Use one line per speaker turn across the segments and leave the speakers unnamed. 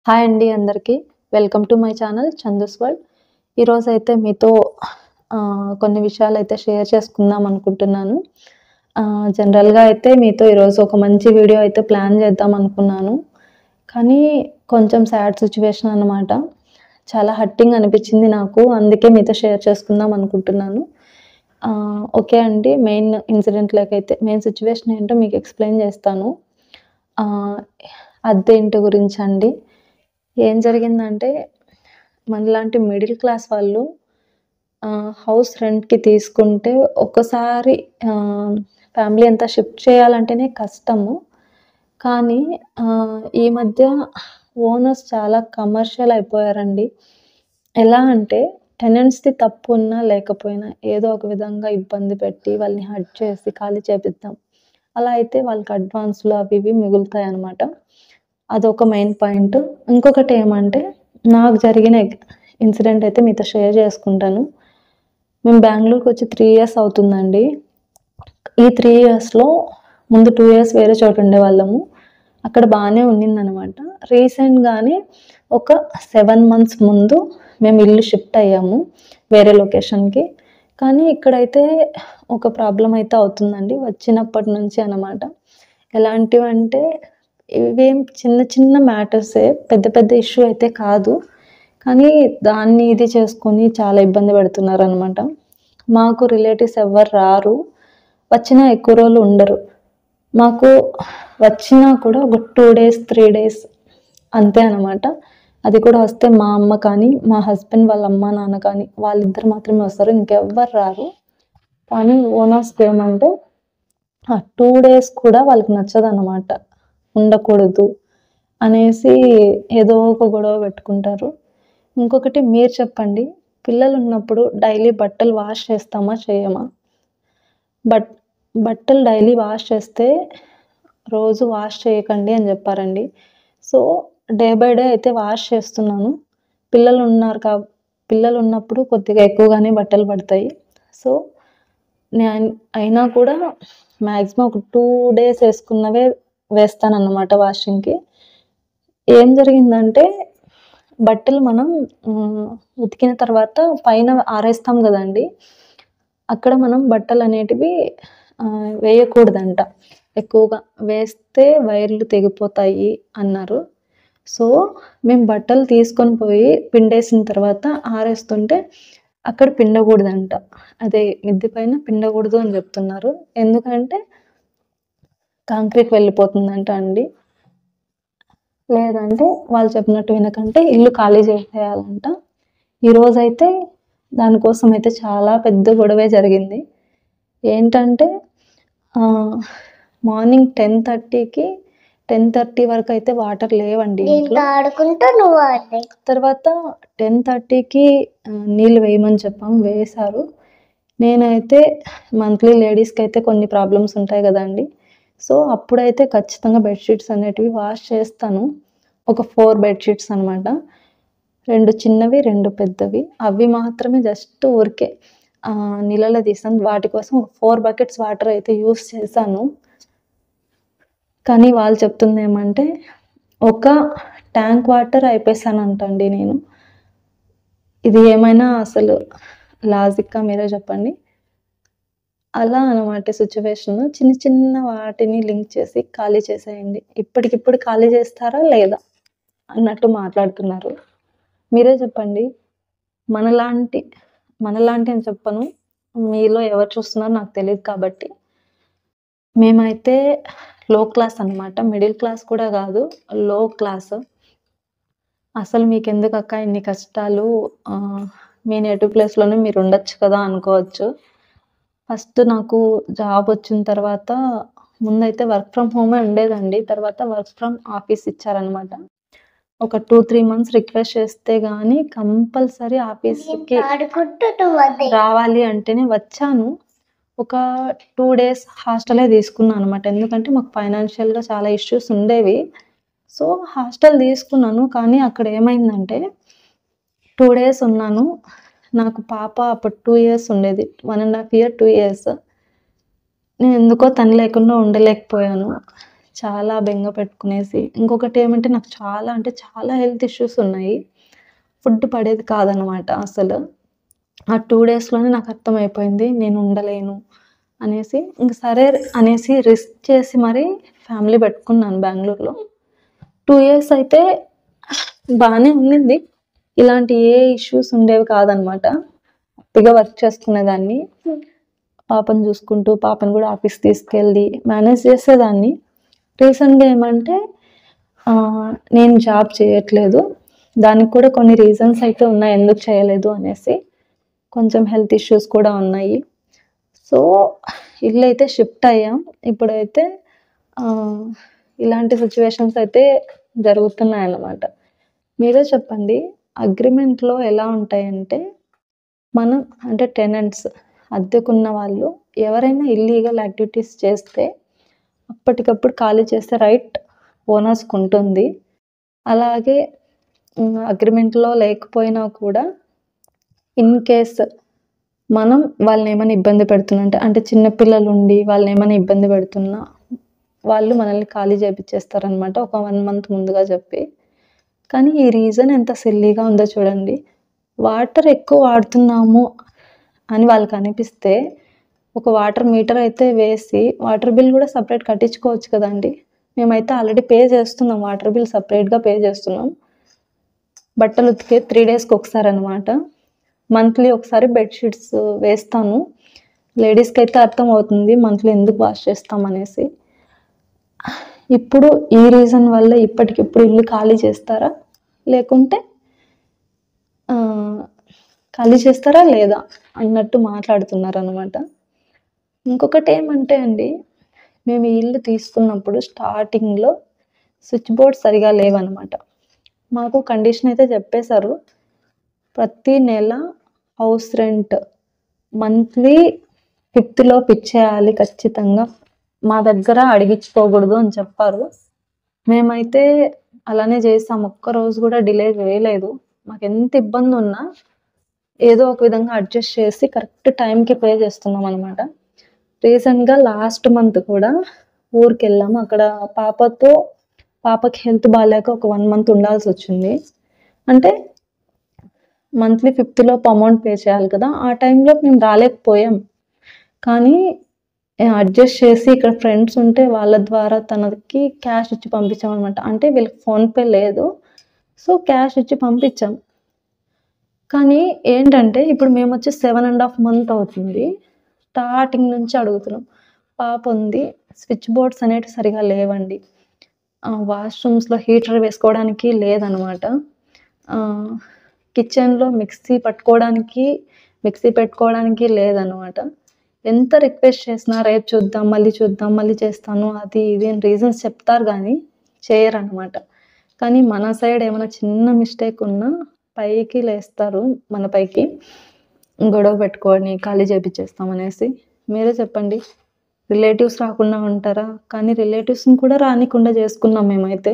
Hi అండి అందరికీ. Welcome to my channel Chandu's world. ఈరోజైతే మీతో కొన్ని విషయాలైతే షేర్ చేసుకుందాం అనుకుంటున్నాను. జనరల్‌గా అయితే మీతో ఈరోజు ఒక మంచి వీడియో అయితే ప్లాన్ చేద్దాం అనుకున్నాను. కానీ కొంచెం సాడ్ సిట్యుయేషన్ అన్నమాట. చాలా హర్టింగ్ అనిపించింది నాకు. అందుకే మీతో షేర్ చేసుకుందాం అనుకుంటున్నాను. ఓకే అండి. మెయిన్ సిట్యుయేషన్ ఏంటో మీకు ఎక్స్‌ప్లెయిన్ చేస్తాను. అద్దె ఇంటి గురించండి. ఏం జరిగిందంటే మనలాంటి మిడిల్ క్లాస్ వాళ్ళు హౌస్ రెంట్‌కి తీసుకుంటే ఒక్కసారి ఫ్యామిలీ అంతా షిఫ్ట్ చేయాలంటేనే కష్టము. కానీ ఈ మధ్య ఓనర్స్ చాలా కమర్షియల్ అయిపోయారండి. ఎలా అంటే టెనెంట్స్‌ది తప్పున్నా లేకపోయినా ఏదో ఒక విధంగా ఇబ్బంది పెట్టి వాళ్ళని హర్ట్ చేసి ఖాళీ చేపిద్దాం. అలా అయితే వాళ్ళకి అడ్వాన్స్‌లు అవి ఇవి మిగులుతాయన్నమాట. అదొక మెయిన్ పాయింట్. ఇంకొకటి ఏమంటే నాకు జరిగిన ఇన్సిడెంట్ అయితే మీతో షేర్ చేసుకుంటాను. మేము బెంగుళూరుకొచ్చి 3 ఇయర్స్ అవుతుందండి. ఈ 3 ఇయర్స్‌లో ముందు 2 ఇయర్స్ వేరే చోట ఉండేవాళ్ళము. అక్కడ బానే ఉన్నిందనమాట. రీసెంట్‌గానే ఒక 7 మంత్స్ ముందు మేము ఇల్లు షిఫ్ట్ అయ్యాము వేరే లొకేషన్‌కి. కానీ ఇక్కడైతే ఒక ప్రాబ్లమ్ అయితే అవుతుందండి వచ్చినప్పటి నుంచి అనమాట. ఎలాంటివంటే ఇవేం చిన్న చిన్న మ్యాటర్సే, పెద్ద పెద్ద ఇష్యూ అయితే కాదు. కానీ దాన్ని ఇది చేసుకొని చాలా ఇబ్బంది పెడుతున్నారనమాట. మాకు రిలేటివ్స్ ఎవ్వరు రారు. వచ్చినా ఎక్కువ రోజులు ఉండరు. మాకు వచ్చినా కూడా ఒక 2 డేస్, 3 డేస్ అంతే అనమాట. అది కూడా వస్తే మా అమ్మ కానీ, మా హస్బెండ్ వాళ్ళ అమ్మ, నాన్న కానీ వాళ్ళిద్దరు మాత్రమే వస్తారు. ఇంకెవ్వరు రారు. కానీ ఓనర్స్‌కి ఏమంటే ఆ 2 డేస్ కూడా వాళ్ళకి నచ్చదనమాట. ఉండకూడదు అనేసి ఏదో ఒక గొడవ పెట్టుకుంటారు. ఇంకొకటి మీరు చెప్పండి, పిల్లలున్నప్పుడు డైలీ బట్టలు వాష్ చేస్తామా? చేయమా? బట్టలు డైలీ వాష్ చేస్తే రోజు వాష్ చేయకండి అని చెప్పారండి. సో, డే బై డే అయితే వాష్ చేస్తున్నాను. పిల్లలున్నప్పుడు కొద్దిగా ఎక్కువగానే బట్టలు పడతాయి. సో, అయినా కూడా మ్యాక్సిమం ఒక 2 డేస్ వేసుకున్నవే వేస్తానన్నమాట వాషింగ్‌కి. ఏం జరిగిందంటే బట్టలు మనం ఉతికిన తర్వాత పైన ఆరేస్తాం గదండీ! అక్కడ మనం బట్టలనేటివి వేయకూడదంట. ఎక్కువగా వేస్తే వైర్లు తెగిపోతాయి అన్నారు. సో, మేము బట్టలు తీసుకొని పోయి పిండేసిన తర్వాత ఆరేస్తుంటే అక్కడ పిండకూడదంట. అదే మిద్ది పైన పిండకూడదు అని చెప్తున్నారు. ఎందుకంటే కాంక్రీట్ వెళ్ళిపోతుందంట అండి. లేదంటే వాళ్ళు చెప్పినట్టు వినకంటే ఇల్లు ఖాళీ చేసేయాలంట. ఈరోజైతే దానికోసం అయితే చాలా పెద్ద గొడవే జరిగింది. ఏంటంటే మార్నింగ్ 10:30 వరకు అయితే వాటర్ లేవండి ఇంట్లో. తర్వాత 10:30కి నీళ్ళు వేయమని చెప్పాం, వేశారు. నేనైతే మంత్లీ లేడీస్‌కి అయితే కొన్ని ప్రాబ్లమ్స్ ఉంటాయి కదండీ! సో, అప్పుడైతే ఖచ్చితంగా బెడ్‌షీట్స్ అనేటివి వాష్ చేస్తాను. ఒక 4 బెడ్‌షీట్స్ అనమాట. 2 చిన్నవి, 2 పెద్దవి. అవి మాత్రమే జస్ట్ ఊరికే నీళ్ళలో తీసాను. వాటి కోసం 4 బకెట్స్ వాటర్ అయితే యూజ్ చేశాను. కానీ వాళ్ళు చెప్తుందేమంటే ఒక ట్యాంక్ వాటర్ అయిపేసానంటండి నేను. ఇది ఏమైనా అసలు లాజిక్కా మీరే చెప్పండి. అలా అనమాట సిట్యుయేషన్. చిన్న చిన్న వాటిని లింక్ చేసి ఖాళీ చేసేయండి. ఇప్పటికిప్పుడు ఖాళీ చేస్తారా లేదా అన్నట్టు మాట్లాడుతున్నారు. మీరే చెప్పండి. మనలాంటి అని చెప్పను. మీలో ఎవరు చూస్తున్నారో నాకు తెలీదు కాబట్టి. మేమైతే లో క్లాస్ అనమాట. మిడిల్ క్లాస్ కూడా కాదు. లో క్లాస్. అసలు మీకెందుకక్క ఇన్ని కష్టాలు? మీ నేటివ్ ప్లేస్‌లోనే మీరు ఉండొచ్చు కదా అనుకోవచ్చు. ఫస్ట్ నాకు జాబ్ వచ్చిన తర్వాత ముందైతే వర్క్ ఫ్రమ్ హోమే ఉండేదండి. తర్వాత వర్క్ ఫ్రమ్ ఆఫీస్ ఇచ్చారనమాట. ఒక 2, 3 మంత్స్ రిక్వెస్ట్ చేస్తే గానీ కంపల్సరీ ఆఫీస్‌కి రావాలి అంటేనే వచ్చాను. ఒక 2 డేస్ హాస్టలే తీసుకున్నా అనమాట. ఎందుకంటే మాకు ఫైనాన్షియల్‌గా చాలా ఇష్యూస్ ఉండేవి. సో, హాస్టల్ తీసుకున్నాను. కానీ అక్కడ ఏమైందంటే 2 డేస్ ఉన్నాను. నాకు పాప అప్పుడు 2 ఇయర్స్ ఉండేది. 1 ½ ఇయర్, 2 ఇయర్స్. నేను ఎందుకో తను లేకుండా ఉండలేకపోయాను. చాలా బెంగ పెట్టుకునేసి ఇంకొకటేమంటే నాకు చాలా అంటే చాలా హెల్త్ ఇష్యూస్ ఉన్నాయి. ఫుడ్ పడేది కాదనమాట అసలు. ఆ 2 డేస్‌లోనే నాకు అర్థమైపోయింది నేను ఉండలేను అనేసి. ఇంక సరే అనేసి రిస్క్ చేసి మరి ఫ్యామిలీ పెట్టుకున్నాను బెంగుళూరులో. 2 ఇయర్స్ అయితే బానే ఉండింది. ఇలాంటి ఏ ఇష్యూస్ ఉండేవి కాదనమాట. హ్యాపీగా వర్క్ చేసుకునేదాన్ని. పాపను చూసుకుంటూ, పాపను కూడా ఆఫీస్‌కి తీసుకెళ్ళి మేనేజ్ చేసేదాన్ని. రీసెంట్‌గా ఏమంటే నేను జాబ్ చేయట్లేదు. దానికి కూడా కొన్ని రీజన్స్ అయితే ఉన్నాయి ఎందుకు చేయలేదు అనేసి. కొంచెం హెల్త్ ఇష్యూస్ కూడా ఉన్నాయి. సో, ఇల్లయితే షిఫ్ట్ అయ్యాం. ఇప్పుడైతే ఆహ్, ఇలాంటి సిట్యుయేషన్స్ అయితే జరుగుతున్నాయన్నమాట. మీరే చెప్పండి అగ్రీమెంట్‌లో ఎలా ఉంటాయంటే, మనం అంటే టెనెంట్స్ అద్దెకున్న వాళ్ళు ఎవరైనా ఇల్లీగల్ యాక్టివిటీస్ చేస్తే అప్పటికప్పుడు ఖాళీ చేసే రైట్ ఓనర్స్‌కుంటుంది. అలాగే అగ్రీమెంట్‌లో లేకపోయినా కూడా ఇన్ కేస్ మనం వాళ్ళనేమైనా ఇబ్బంది పెడుతున్నంటే అంటే చిన్న పిల్లలుండి వాళ్ళనేమైనా ఇబ్బంది పెడుతున్నా, వాళ్ళు మనల్ని ఖాళీ చేపిచ్చేస్తారనమాట. ఒక 1 మంత్ ముందుగా చెప్పి. కానీ ఈ రీజన్ ఎంత సిల్లీగా ఉందో చూడండి. వాటర్ ఎక్కువ వాడుతున్నాము అని వాళ్ళకనిపిస్తే, ఒక వాటర్ మీటర్ అయితే వేసి, వాటర్ బిల్ గూడా సెపరేట్ కట్టించుకోవచ్చు కదండీ! మేమైతే ఆల్రెడీ పే చేస్తున్నాం. వాటర్ బిల్ సెపరేట్‌గా పే చేస్తున్నాం. బట్టలు ఉతికే 3 డేస్‌కి ఒకసారనమాట. మంత్లీ ఒకసారి బెడ్ షీట్స్ వేస్తాను. లేడీస్‌కైతే అర్థమవుతుంది మంత్లీ ఎందుకు వాష్ చేస్తామనేసి. ఇప్పుడు ఈ రీజన్ వల్ల ఇప్పటికిప్పుడు ఇల్లు ఖాళీ చేస్తారా? లేకుంటే ఖాళీ చేస్తారా లేదా? అన్నట్టు మాట్లాడుతున్నారనమాట. ఇంకొకటేమంటే అండి, మేము ఈ ఇల్లు తీసుకున్నప్పుడు స్టార్టింగ్‌లో స్విచ్ బోర్డ్స్ సరిగా లేవనమాట. మాకు కండిషన్ అయితే చెప్పేశారు. ప్రతి నెల హౌస్ రెంట్ మంత్లీ 5థ్ లోపు ఇచ్చేయాలి ఖచ్చితంగా. మా దగ్గర అడిగించుకోకూడదు అని చెప్పారు. మేమైతే అలానే చేసాం. ఒక్కరోజు కూడా డిలే చేయలేదు. మాకెంత ఇబ్బందున్నా ఏదో ఒక విధంగా అడ్జస్ట్ చేసి కరెక్ట్ టైంకి పే చేస్తున్నామనమాట. రీసెంట్‌గా లాస్ట్ మంత్ కూడా ఊరికెళ్ళాము. అక్కడ పాపకి హెల్త్ బాలేక ఒక 1 మంత్ ఉండాల్సొచ్చింది. అంటే మంత్లీ 5థ్ లోపు అమౌంట్ పే చేయాలి కదా! ఆ టైంలో మేము రాలేకపోయాం. కానీ అడ్జస్ట్ చేసి ఇక్కడ ఫ్రెండ్స్ ఉంటే వాళ్ళ ద్వారా తనకి క్యాష్ ఇచ్చి పంపించామనమాట. అంటే వీళ్ళకి ఫోన్‌పే లేదు. సో, క్యాష్ ఇచ్చి పంపించాం. కానీ ఏంటంటే ఇప్పుడు మేమొచ్చి 7½ మంత్ అవుతుంది. స్టార్టింగ్ నుంచి అడుగుతున్నాం. పాపుంది. స్విచ్ బోర్డ్స్ అనేటివి సరిగా లేవండి. వాష్‌రూమ్స్‌లో హీటర్ వేసుకోవడానికి లేదనమాట. కిచెన్‌లో మిక్సీ పెట్టుకోవడానికి లేదనమాట. ఎంత రిక్వెస్ట్ చేసినా రేపు చూద్దాం, మళ్ళీ చేస్తాను అది ఇది అని రీజన్స్ చెప్తారు గానీ చేయరనమాట. కానీ మన సైడ్ ఏమైనా చిన్న మిస్టేక్ ఉన్నా పైకి లేస్తారు మన పైకి. గొడవ పెట్టుకొని ఖాళీ చేపిచ్చేస్తామనేసి. మీరే చెప్పండి. రిలేటివ్స్ రాకుండా ఉంటారా? కానీ రిలేటివ్స్‌ని కూడా రానీకుండా చేసుకున్నాం మేమైతే.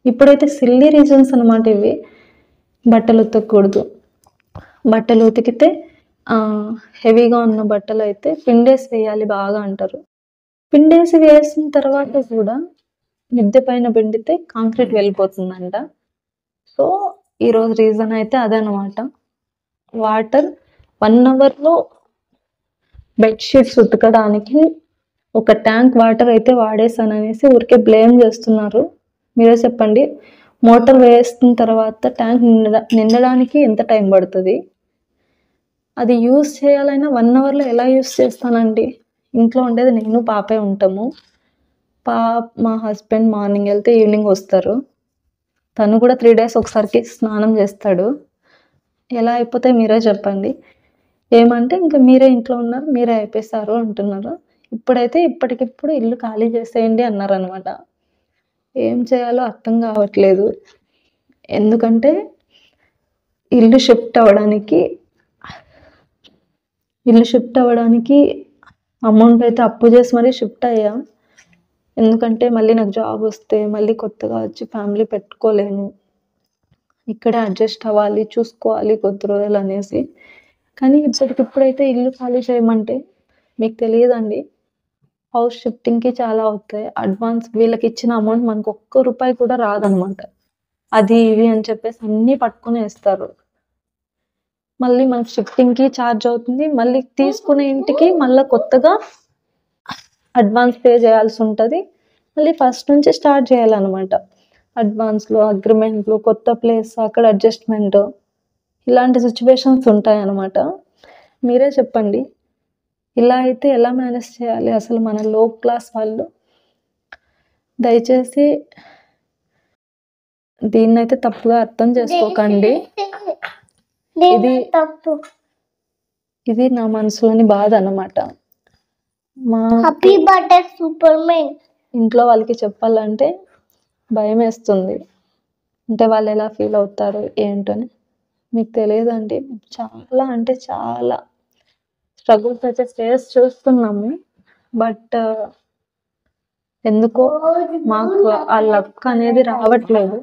ఇప్పుడైతే సిల్లీ రీజన్స్ అనమాట ఇవి. బట్టలు ఉతకకూడదు. బట్టలు ఉతికితే హెవీగా ఉన్న బట్టలైతే పిండేసి వేయాలి బాగా అంటారు. పిండేసి వేసిన తర్వాత కూడా మిద్దె పైన పిండితే కాంక్రీట్ వెళ్ళిపోతుందంట. సో, ఈరోజు రీజన్ అయితే అదనమాట. వాటర్ 1 అవర్‌లో బెడ్ షీట్స్ ఉతకడానికి ఒక ట్యాంక్ వాటర్ అయితే వాడేసాననేసి ఊరికే బ్లేమ్ చేస్తున్నారు. మీరే చెప్పండి. మోటార్ వేసిన తర్వాత ట్యాంక్ నిండడానికి ఎంత టైం పడుతది? అది యూజ్ చేయాలన్నా 1 అవర్‌లో ఎలా యూజ్ చేస్తానండి? ఇంట్లో ఉండేది నేను, పాపే ఉంటాము. మా హస్బెండ్ మార్నింగ్ ఎళ్తే ఈవినింగ్ వస్తారు. తను కూడా 3 డేస్ ఒకసారికి స్నానం చేస్తాడు. ఎలా అయిపోతాయి మీరే చెప్పండి. ఏమంటే ఇంక మీరే ఇంట్లో ఉన్నారు, మీరే అయిపేశారు అంటున్నారు. ఇప్పుడైతే ఇప్పటికిప్పుడు ఇల్లు ఖాళీ చేసేయండి అన్నారనమాట. ఏం చేయాలో అర్థం కావట్లేదు. ఎందుకంటే ఇల్లు షిఫ్ట్ అవ్వడానికి అమౌంట్ అయితే అప్పు చేసి మరీ షిఫ్ట్ అయ్యాం. ఎందుకంటే మళ్ళీ నాకు జాబ్ వస్తే మళ్ళీ కొత్తగా వచ్చి ఫ్యామిలీ పెట్టుకోలేను. ఇక్కడే అడ్జస్ట్ అవ్వాలి, చూసుకోవాలి కొద్ది రోజులు అనేసి. కానీ ఇప్పటికిప్పుడైతే ఇల్లు ఖాళీ చేయమంటే మీకు తెలియదండి. హౌస్ షిఫ్టింగ్‌కి చాలా అవుతాయి. అడ్వాన్స్ వీళ్ళకిచ్చిన అమౌంట్ మనకు ఒక్క రూపాయి కూడా రాదనమాట. అది ఇది అని చెప్పేసి అన్నీ పట్టుకొనేస్తారు. మళ్ళీ మనకు షిఫ్టింగ్‌కి ఛార్జ్ అవుతుంది. మళ్ళీ తీసుకునే ఇంటికి మళ్ళా కొత్తగా అడ్వాన్స్ పే చేయాల్సుంటది. మళ్ళీ ఫస్ట్ నుంచి స్టార్ట్ చేయాలనమాట. అడ్వాన్స్‌లు, అగ్రీమెంట్‌లు, కొత్త ప్లేస్, అక్కడ అడ్జస్ట్‌మెంట్ ఇలాంటి సిట్యుయేషన్స్ ఉంటాయనమాట. మీరే చెప్పండి. ఇలా అయితే ఎలా మేనేజ్ చేయాలి అసలు మన లో క్లాస్ వాళ్ళు? దయచేసి దీన్నైతే తప్పుగా అర్థం చేసుకోకండి. ఇది
తప్పు.
ఇది నా మనసులోని బాధ అన్నమాట. మా
హ్యాపీ బర్త్డే సూపర్ మ్యాన్.
ఇంట్లో వాళ్ళకి చెప్పాలంటే భయమేస్తుంది. అంటే వాళ్ళు ఎలా ఫీల్ అవుతారో ఏంటని. మీకు తెలియదండి. చాలా అంటే చాలా స్ట్రగుల్స్ అయితే ఫేస్ చేస్తున్నాము. బట్ ఎందుకో మాకు ఆ లక్ అనేది రావట్లేదు.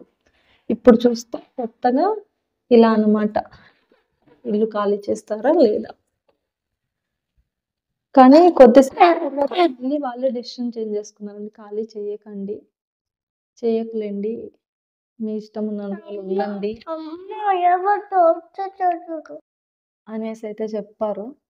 ఇప్పుడు చూస్తే కొత్తగా ఇలా అన్నమాట. ఇల్లు ఖాళీ చేస్తారా లేదా? కానీ కొద్దిసేపు మళ్ళీ వాళ్ళే డెసిషన్ చేంజ్ చేసుకున్నారండి. ఖాళీ చేయకండి, చేయకులేండి, మీ ఇష్టం ఉన్నన్ని రోజులు ఉండండి
అమ్మ ఎవరు తోడుతారు?
అనేసి అయితే చెప్పారు.